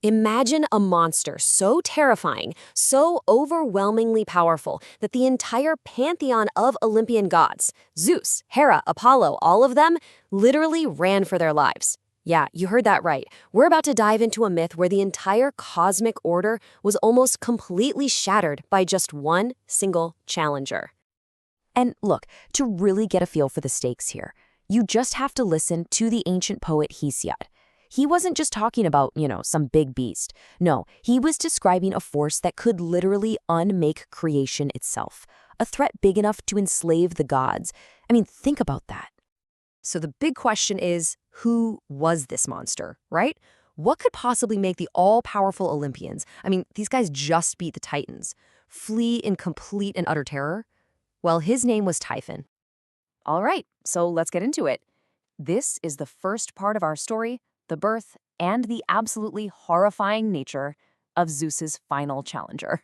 Imagine a monster so terrifying, so overwhelmingly powerful that the entire pantheon of Olympian gods, Zeus, Hera, Apollo, all of them, literally ran for their lives. Yeah, you heard that right. We're about to dive into a myth where the entire cosmic order was almost completely shattered by just one single challenger. And look, to really get a feel for the stakes here, you just have to listen to the ancient poet Hesiod. He wasn't just talking about, some big beast. No, he was describing a force that could literally unmake creation itself, a threat big enough to enslave the gods. I mean, think about that. So the big question is, who was this monster, right? What could possibly make the all-powerful Olympians, these guys just beat the Titans, flee in complete and utter terror? Well, his name was Typhon. All right, so let's get into it. This is the first part of our story, the birth and the absolutely horrifying nature of Zeus's final challenger.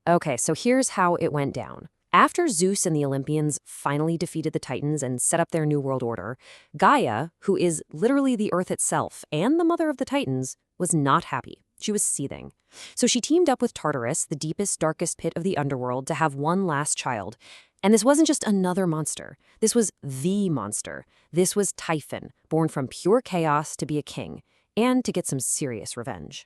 Okay, so here's how it went down. After Zeus and the Olympians finally defeated the Titans and set up their new world order, Gaia, who is literally the Earth itself and the mother of the Titans, was not happy. She was seething. So she teamed up with Tartarus, the deepest, darkest pit of the underworld, to have one last child. And this wasn't just another monster. This was the monster. This was Typhon, born from pure chaos to be a king, and to get some serious revenge.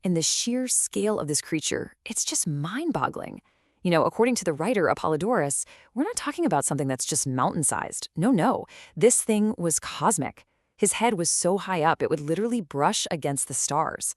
And the sheer scale of this creature, it's just mind-boggling. According to the writer Apollodorus, we're not talking about something that's just mountain-sized. No. This thing was cosmic. His head was so high up, it would literally brush against the stars.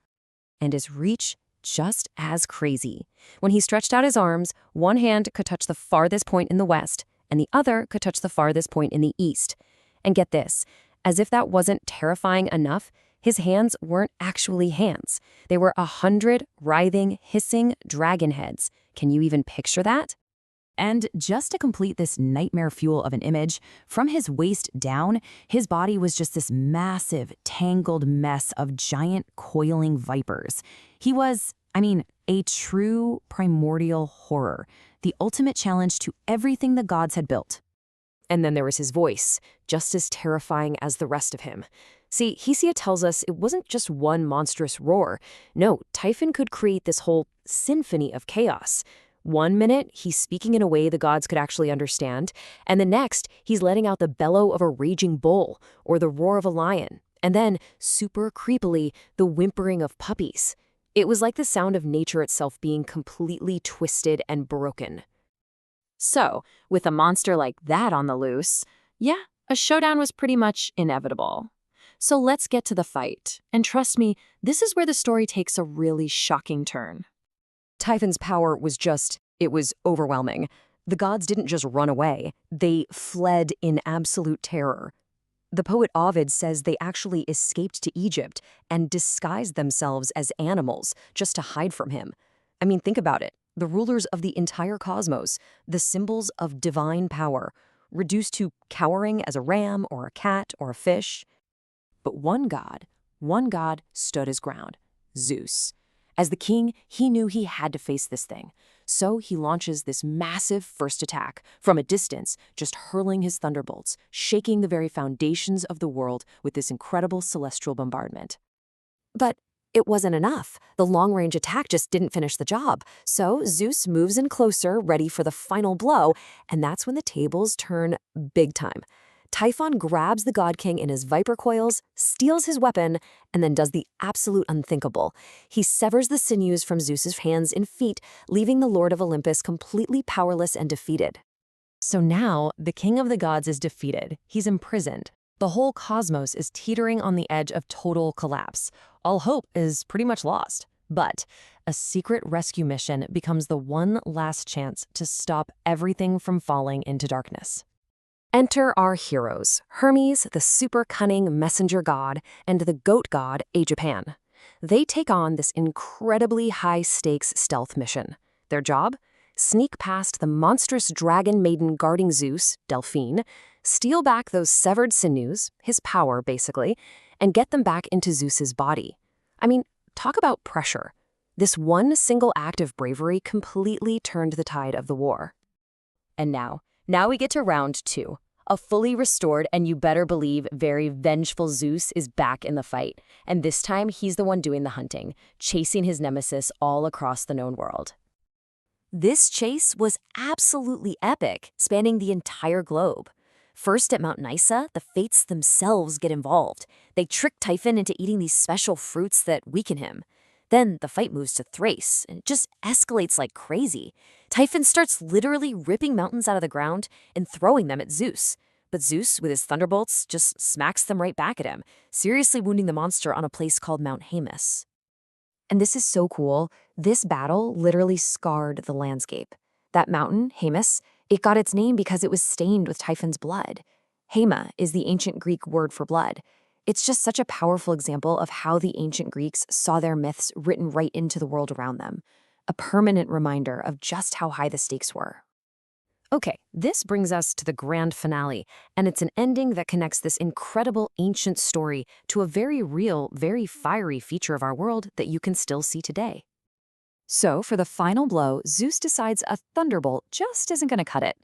And his reach just as crazy. When he stretched out his arms, one hand could touch the farthest point in the west, and the other could touch the farthest point in the east. And get this, as if that wasn't terrifying enough, his hands weren't actually hands. They were 100 writhing, hissing dragon heads. Can you even picture that? And just to complete this nightmare fuel of an image, from his waist down, his body was just this massive, tangled mess of giant coiling vipers. He was, a true primordial horror, the ultimate challenge to everything the gods had built. And then there was his voice, just as terrifying as the rest of him. See, Hesiod tells us it wasn't just one monstrous roar. No, Typhon could create this whole symphony of chaos. One minute, he's speaking in a way the gods could actually understand, and the next, he's letting out the bellow of a raging bull or the roar of a lion, and then, super creepily, the whimpering of puppies. It was like the sound of nature itself being completely twisted and broken. So, with a monster like that on the loose, yeah, a showdown was pretty much inevitable. So let's get to the fight, and trust me, this is where the story takes a really shocking turn. Typhon's power was it was overwhelming. The gods didn't just run away, they fled in absolute terror. The poet Ovid says they actually escaped to Egypt and disguised themselves as animals just to hide from him. Think about it. The rulers of the entire cosmos, the symbols of divine power, reduced to cowering as a ram or a cat or a fish. But one god stood his ground, Zeus. As the king, he knew he had to face this thing. So he launches this massive first attack from a distance, just hurling his thunderbolts, shaking the very foundations of the world with this incredible celestial bombardment. But it wasn't enough. The long-range attack just didn't finish the job. So Zeus moves in closer, ready for the final blow, and that's when the tables turn big time. Typhon grabs the God King in his viper coils, steals his weapon, and then does the absolute unthinkable. He severs the sinews from Zeus's hands and feet, leaving the Lord of Olympus completely powerless and defeated. So now, the king of the gods is defeated. He's imprisoned. The whole cosmos is teetering on the edge of total collapse. All hope is pretty much lost. But a secret rescue mission becomes the one last chance to stop everything from falling into darkness. Enter our heroes, Hermes, the super cunning messenger god, and the goat god, Ajapan. They take on this incredibly high-stakes stealth mission. Their job? Sneak past the monstrous dragon maiden guarding Zeus, Delphine, steal back those severed sinews, his power basically, and get them back into Zeus's body. Talk about pressure. This one single act of bravery completely turned the tide of the war. And now we get to round 2. A fully restored and you better believe very vengeful Zeus is back in the fight. And this time he's the one doing the hunting, chasing his nemesis all across the known world. This chase was absolutely epic, spanning the entire globe. First at Mount Etna, the fates themselves get involved. They trick Typhon into eating these special fruits that weaken him. Then the fight moves to Thrace, and it just escalates like crazy. Typhon starts literally ripping mountains out of the ground and throwing them at Zeus. But Zeus, with his thunderbolts, just smacks them right back at him, seriously wounding the monster on a place called Mount Haemus. And this is so cool. This battle literally scarred the landscape. That mountain, Haemus, it got its name because it was stained with Typhon's blood. Hema is the ancient Greek word for blood. It's just such a powerful example of how the ancient Greeks saw their myths written right into the world around them. A permanent reminder of just how high the stakes were. Okay, this brings us to the grand finale, and it's an ending that connects this incredible ancient story to a very real, very fiery feature of our world that you can still see today. So, for the final blow, Zeus decides a thunderbolt just isn't going to cut it.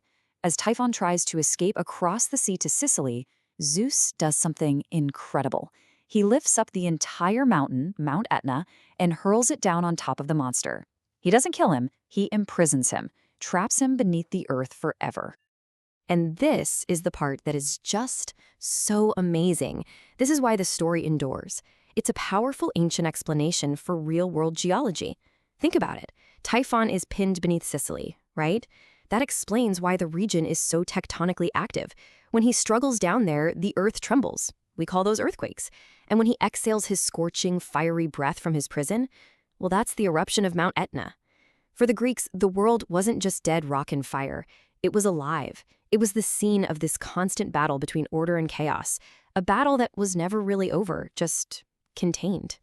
As Typhon tries to escape across the sea to Sicily, Zeus does something incredible. He lifts up the entire mountain, Mount Etna, and hurls it down on top of the monster. He doesn't kill him, he imprisons him, traps him beneath the earth forever. And this is the part that is just so amazing. This is why the story endures. It's a powerful ancient explanation for real-world geology. Think about it. Typhon is pinned beneath Sicily, right? That explains why the region is so tectonically active. When he struggles down there, the earth trembles. We call those earthquakes. And when he exhales his scorching, fiery breath from his prison, well, that's the eruption of Mount Etna. For the Greeks, the world wasn't just dead rock and fire. It was alive. It was the scene of this constant battle between order and chaos, a battle that was never really over, just contained.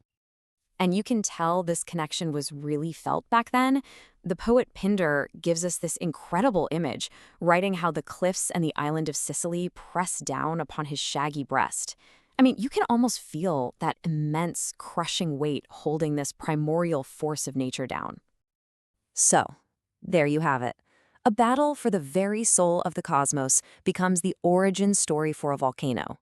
And you can tell this connection was really felt back then. The poet Pindar gives us this incredible image, writing how the cliffs and the island of Sicily press down upon his shaggy breast. I mean, you can almost feel that immense, crushing weight holding this primordial force of nature down. So, there you have it. A battle for the very soul of the cosmos becomes the origin story for a volcano.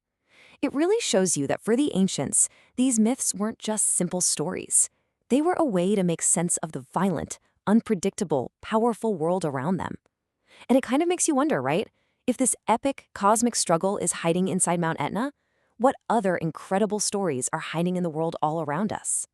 It really shows you that for the ancients, these myths weren't just simple stories. They were a way to make sense of the violent, unpredictable, powerful world around them. And it kind of makes you wonder, right? If this epic cosmic struggle is hiding inside Mount Etna, what other incredible stories are hiding in the world all around us?